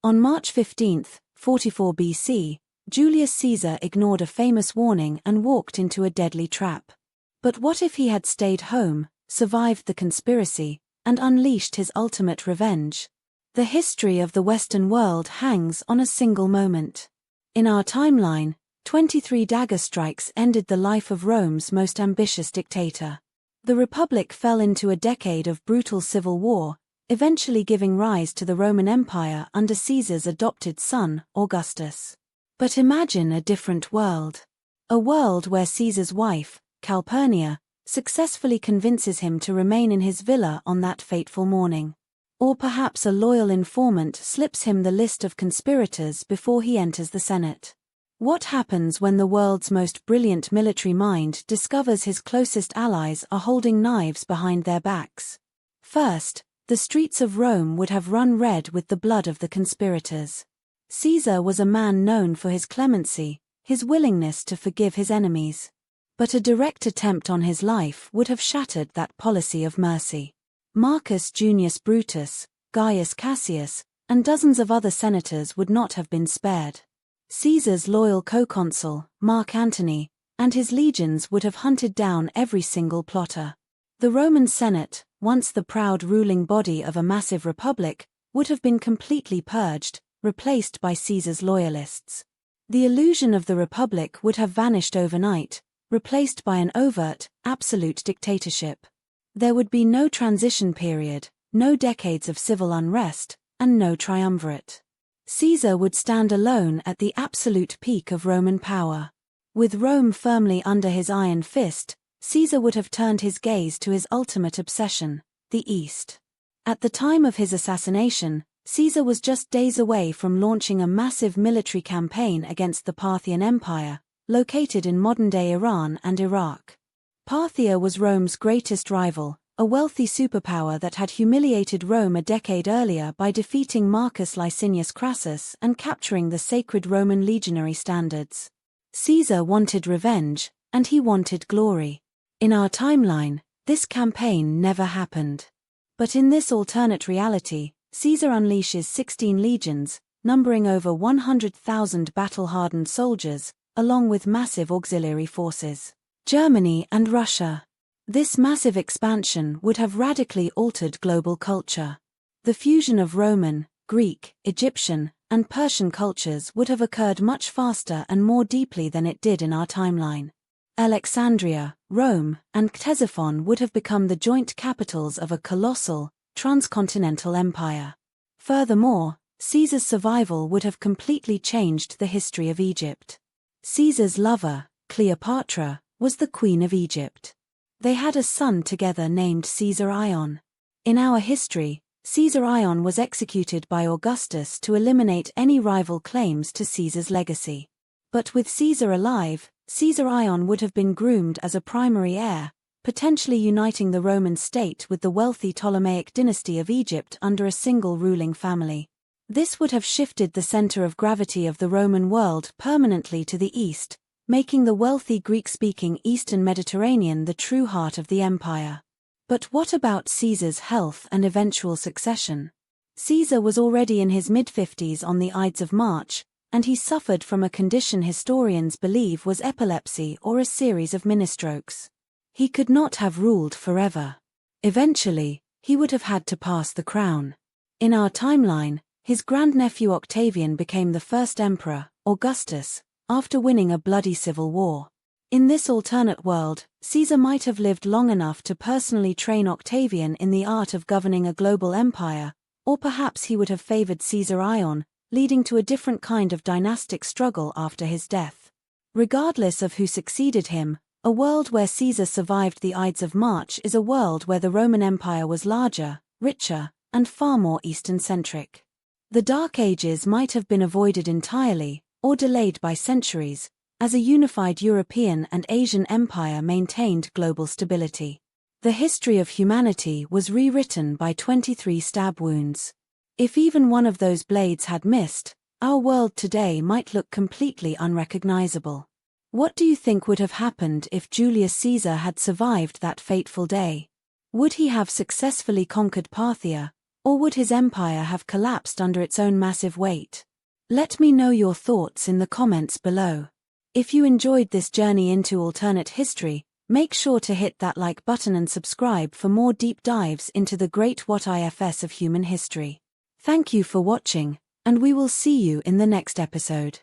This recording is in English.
On March 15, 44 BC, Julius Caesar ignored a famous warning and walked into a deadly trap. But what if he had stayed home, survived the conspiracy, and unleashed his ultimate revenge? The history of the Western world hangs on a single moment. In our timeline, 23 dagger strikes ended the life of Rome's most ambitious dictator. The Republic fell into a decade of brutal civil war, eventually giving rise to the Roman Empire under Caesar's adopted son, Augustus. But imagine a different world. A world where Caesar's wife, Calpurnia, successfully convinces him to remain in his villa on that fateful morning. Or perhaps a loyal informant slips him the list of conspirators before he enters the Senate. What happens when the world's most brilliant military mind discovers his closest allies are holding knives behind their backs? First, the streets of Rome would have run red with the blood of the conspirators. Caesar was a man known for his clemency, his willingness to forgive his enemies. But a direct attempt on his life would have shattered that policy of mercy. Marcus Junius Brutus, Gaius Cassius, and dozens of other senators would not have been spared. Caesar's loyal co-consul, Mark Antony, and his legions would have hunted down every single plotter. The Roman Senate, once the proud ruling body of a massive republic, would have been completely purged, replaced by Caesar's loyalists. The illusion of the republic would have vanished overnight, replaced by an overt, absolute dictatorship. There would be no transition period, no decades of civil unrest, and no triumvirate. Caesar would stand alone at the absolute peak of Roman power. With Rome firmly under his iron fist, Caesar would have turned his gaze to his ultimate obsession, the East. At the time of his assassination, Caesar was just days away from launching a massive military campaign against the Parthian Empire, located in modern-day Iran and Iraq. Parthia was Rome's greatest rival, a wealthy superpower that had humiliated Rome a decade earlier by defeating Marcus Licinius Crassus and capturing the sacred Roman legionary standards. Caesar wanted revenge, and he wanted glory. In our timeline, this campaign never happened. But in this alternate reality, Caesar unleashes 16 legions, numbering over 100,000 battle-hardened soldiers, along with massive auxiliary forces. Germany and Russia. This massive expansion would have radically altered global culture. The fusion of Roman, Greek, Egyptian, and Persian cultures would have occurred much faster and more deeply than it did in our timeline. Alexandria, Rome, and Ctesiphon would have become the joint capitals of a colossal, transcontinental empire. Furthermore, Caesar's survival would have completely changed the history of Egypt. Caesar's lover, Cleopatra, was the Queen of Egypt. They had a son together named Caesar Ion. In our history, Caesar Ion was executed by Augustus to eliminate any rival claims to Caesar's legacy. But with Caesar alive, Caesar Ion would have been groomed as a primary heir, potentially uniting the Roman state with the wealthy Ptolemaic dynasty of Egypt under a single ruling family. This would have shifted the center of gravity of the Roman world permanently to the east, making the wealthy Greek-speaking Eastern Mediterranean the true heart of the empire. But what about Caesar's health and eventual succession? Caesar was already in his mid-50s on the Ides of March, and he suffered from a condition historians believe was epilepsy or a series of mini-strokes. He could not have ruled forever. Eventually, he would have had to pass the crown. In our timeline, his grandnephew Octavian became the first emperor, Augustus, after winning a bloody civil war. In this alternate world, Caesar might have lived long enough to personally train Octavian in the art of governing a global empire, or perhaps he would have favored Caesar Ion, leading to a different kind of dynastic struggle after his death. Regardless of who succeeded him, a world where Caesar survived the Ides of March is a world where the Roman Empire was larger, richer, and far more Eastern-centric. The Dark Ages might have been avoided entirely, or delayed by centuries, as a unified European and Asian empire maintained global stability. The history of humanity was rewritten by 23 stab wounds. If even one of those blades had missed, our world today might look completely unrecognizable. What do you think would have happened if Julius Caesar had survived that fateful day? Would he have successfully conquered Parthia, Or would his empire have collapsed under its own massive weight? Let me know your thoughts in the comments below. If you enjoyed this journey into alternate history, make sure to hit that like button and subscribe for more deep dives into the great what ifs of human history. Thank you for watching, and we will see you in the next episode.